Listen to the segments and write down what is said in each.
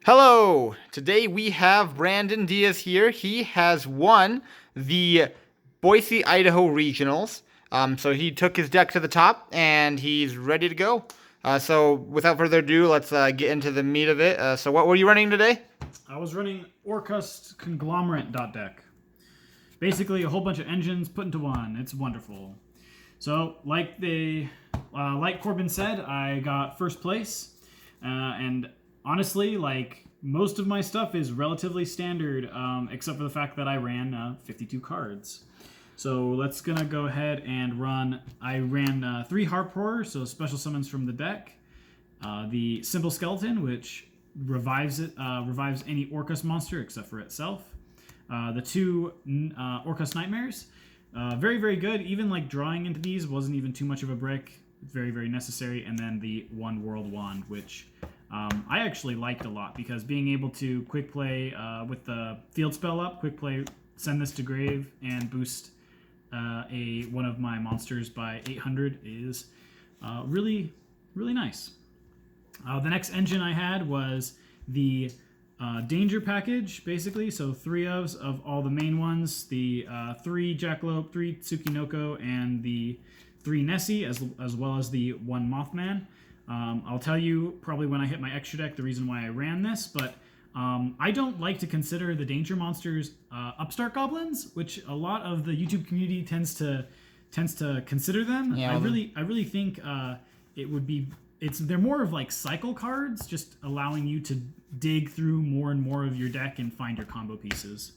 Hello! Today we have Brandon Diaz here. He has won the Boise, Idaho regionals. So he took his deck to the top and he's ready to go. So without further ado, let's get into the meat of it. So what were you running today? I was running Orcust.Engine.dek. Basically, a whole bunch of engines put into one. It's wonderful. So, like Corbin said, I got first place, and honestly, most of my stuff is relatively standard, except for the fact that I ran 52 cards. So let's go ahead and run. I ran 3 Harp Horror, so special summons from the deck. The Simple Skeleton, which revives any Orcust monster except for itself. The 2 Orcust Nightmares, very, very good. Even drawing into these wasn't even too much of a brick. Very, very necessary. And then the 1 World Wand, which I actually liked a lot because being able to quick play with the field spell up, quick play, send this to grave, and boost one of my monsters by 800 is really, really nice. The next engine I had was the Danger package, basically. So 3 of all the main ones, the 3 Jackalope, 3 Tsukinoko, and the 3 Nessie, as well as the 1 Mothman. I'll tell you probably when I hit my extra deck the reason why I ran this, but I don't like to consider the Danger monsters upstart goblins, which a lot of the YouTube community tends to consider them. Yeah, I really think it would be. They're more of cycle cards, just allowing you to dig through more and more of your deck and find your combo pieces.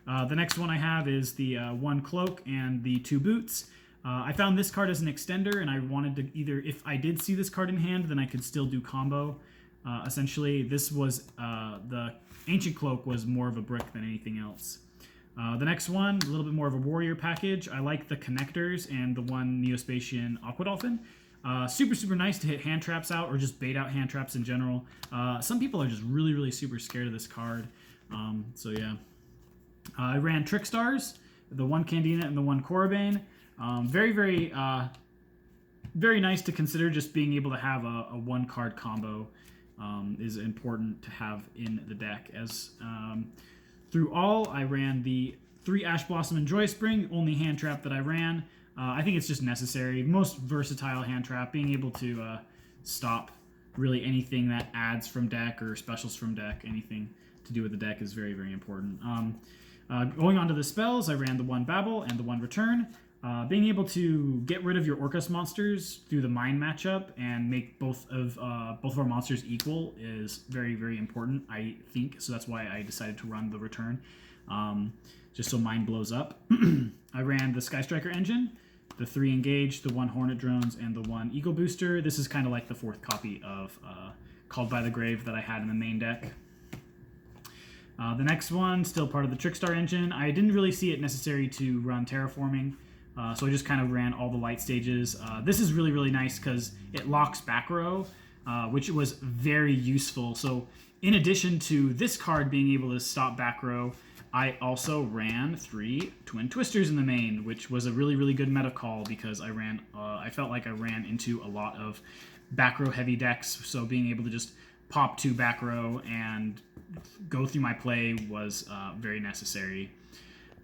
The next one I have is the 1 Cloak and the 2 Boots. I found this card as an extender, and I wanted to if I did see this card in hand, then I could still do combo. Essentially, this was the Ancient Cloak was more of a brick than anything else. The next one, a little bit more of a warrior package. I like the connectors and the 1 Neospatian Aqua Dolphin. Super, super nice to hit hand traps out or just bait out hand traps in general. Some people are just really, really super scared of this card. So yeah. I ran Trickstars, the 1 Candina and the 1 Korribane. Very, very, very nice to consider. Just being able to have a 1-card combo is important to have in the deck. As through all, I ran the 3 Ash Blossom and Joy Spring, only hand trap that I ran. I think it's just necessary. Most versatile hand trap, being able to stop really anything that adds from deck or specials from deck, anything to do with the deck is very, very important. Going on to the spells, I ran the 1 Babble and the 1 Return. Being able to get rid of your Orcust monsters through the Mind matchup and make both of our monsters equal is very, very important, I think. So that's why I decided to run the Return, just so Mind blows up. I ran the Sky Striker engine, the 3 Engage, the 1 Hornet Drones, and the 1 Eagle Booster. This is kind of like the 4th copy of Called by the Grave that I had in the main deck. The next one, still part of the Trickstar engine. I didn't really see it necessary to run Terraforming, so I just kind of ran all the light stages. This is really, really nice because it locks back row, which was very useful. So in addition to this card being able to stop back row, I also ran 3 Twin Twisters in the main, which was a really, really good meta call because I felt like I ran into a lot of back row heavy decks, so being able to just pop 2 back row and go through my play was very necessary.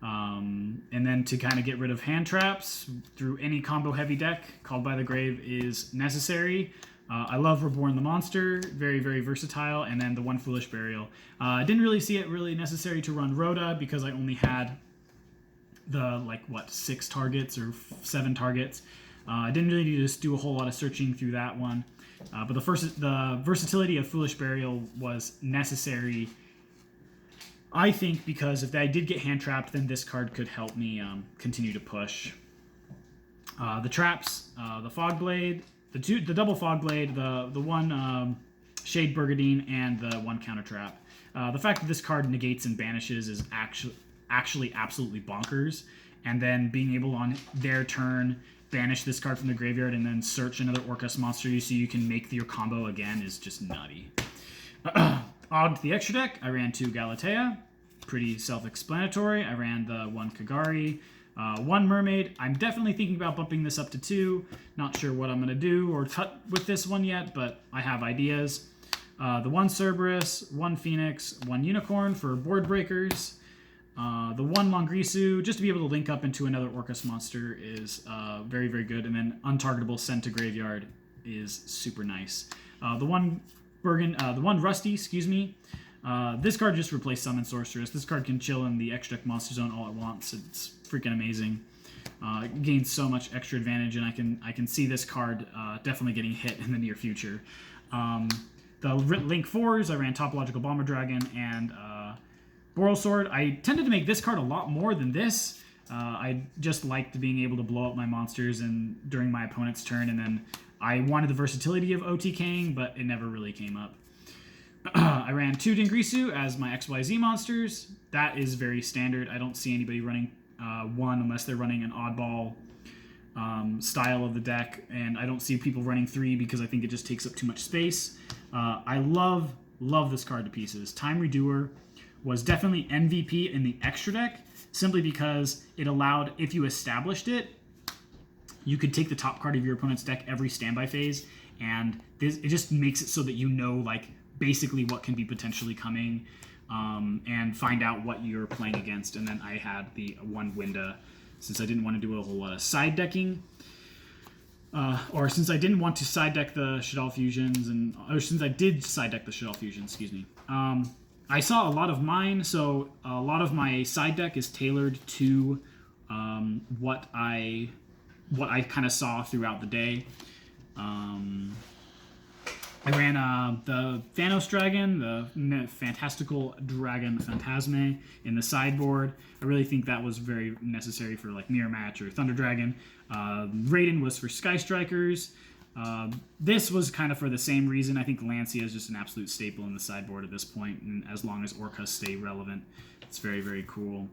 And then to kind of get rid of hand traps through any combo heavy deck, Called by the Grave is necessary. I love Reborn the Monster, very, very versatile, and then the 1 Foolish Burial. I didn't really see it really necessary to run Rhoda because I only had the, 6 targets or 7 targets. I didn't really need to just do a whole lot of searching through that one. But the versatility of Foolish Burial was necessary, I think, because if I did get hand trapped, then this card could help me continue to push. The traps, the Fog Blade, the double Fog Blade, the 1 Shade Burgadine, and the 1 Counter Trap. The fact that this card negates and banishes is actually absolutely bonkers. And then being able on their turn banish this card from the graveyard and then search another Orcust monster so you can make your combo again is just nutty. On to the extra deck, I ran 2 Galatea. Pretty self-explanatory. I ran the 1 Kagari, 1 Mermaid. I'm definitely thinking about bumping this up to 2. Not sure what I'm going to do or with this one yet, but I have ideas. The one Cerberus, one Phoenix, one Unicorn for board breakers. The one Mongrisu, just to be able to link up into another Orcust monster, is very, very good. And then Untargetable Send to Graveyard is super nice. The one Rusty, excuse me. This card just replaced Summon Sorceress. This card can chill in the extra deck monster zone all at once. It's freaking amazing. It gains so much extra advantage, and I can see this card definitely getting hit in the near future. The Link 4s, I ran Topological Bomber Dragon and Boral Sword. I tended to make this card a lot more than this. I just liked being able to blow up my monsters and during my opponent's turn, and then I wanted the versatility of OTKing, but it never really came up. I ran 2 Dingrisu as my XYZ monsters. That is very standard. I don't see anybody running 1 unless they're running an oddball style of the deck, and I don't see people running 3 because I think it just takes up too much space. I love this card to pieces. Time Redoer was definitely MVP in the extra deck, simply because it allowed, if you established it, you could take the top card of your opponent's deck every standby phase, and it just makes it so that you know, like, basically what can be potentially coming, and find out what you're playing against. And then I had the one Winda, since I didn't want to do a whole lot of side decking, or since I didn't want to side deck the shaddoll fusions, or since I did side deck the shaddoll fusions, excuse me. I saw a lot of mine, so a lot of my side deck is tailored to what I kind of saw throughout the day. I ran the Thanos Dragon, the Fantastical Dragon Phantasme in the sideboard. I really think that was very necessary for like Mirror Match or Thunder Dragon. Raiden was for Sky Strikers. This was kind of for the same reason. I think Lancia is just an absolute staple in the sideboard at this point, and as long as Orcust stay relevant, it's very, very cool.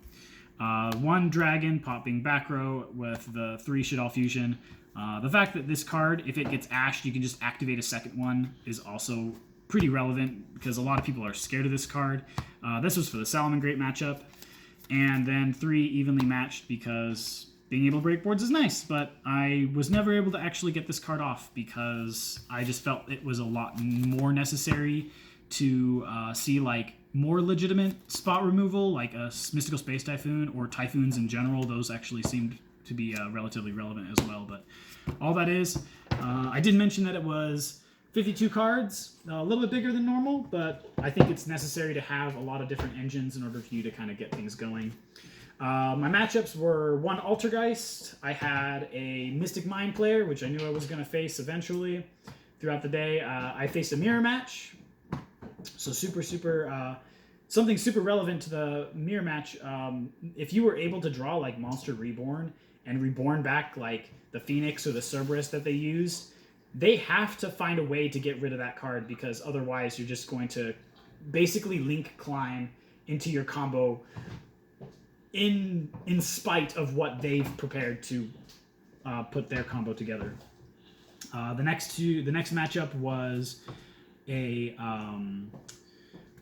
1 Dragon popping back row with the 3 Shaddoll Fusion. The fact that this card, if it gets ashed, you can just activate a second one is also pretty relevant, because a lot of people are scared of this card. This was for the Salamangreat matchup. And then 3 Evenly Matched, because being able to break boards is nice, but I was never able to actually get this card off because I just felt it was a lot more necessary to see like more legitimate spot removal, like a Mystical Space Typhoon or Typhoons in general. Those actually seemed to be relatively relevant as well. But all that is, I did mention that it was 52 cards, a little bit bigger than normal, but I think it's necessary to have a lot of different engines in order for you to kind of get things going. My matchups were 1 Altergeist. I had a Mystic Mind player, which I knew I was going to face eventually throughout the day. I faced a Mirror Match. So something super relevant to the Mirror Match. If you were able to draw like Monster Reborn and reborn back like the Phoenix or the Cerberus that they used, they have to find a way to get rid of that card, because otherwise you're just going to basically link climb into your combo in spite of what they've prepared to put their combo together. The next matchup was a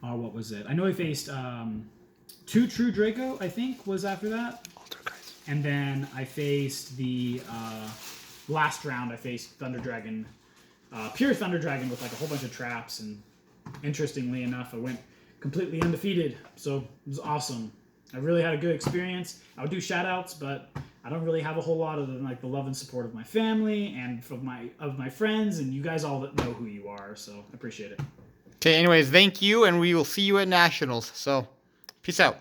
what was it? I know I faced 2 True Draco, I think, was after that. And then I faced the last round, I faced Thunder Dragon, pure Thunder Dragon with like a whole bunch of traps, and interestingly enough, I went completely undefeated, so it was awesome. I really had a good experience. I would do shoutouts, but I don't really have a whole lot other than like the love and support of my family and of my friends, and you guys all that know who you are, so I appreciate it. Okay, anyways, thank you, and we will see you at Nationals. So, peace out.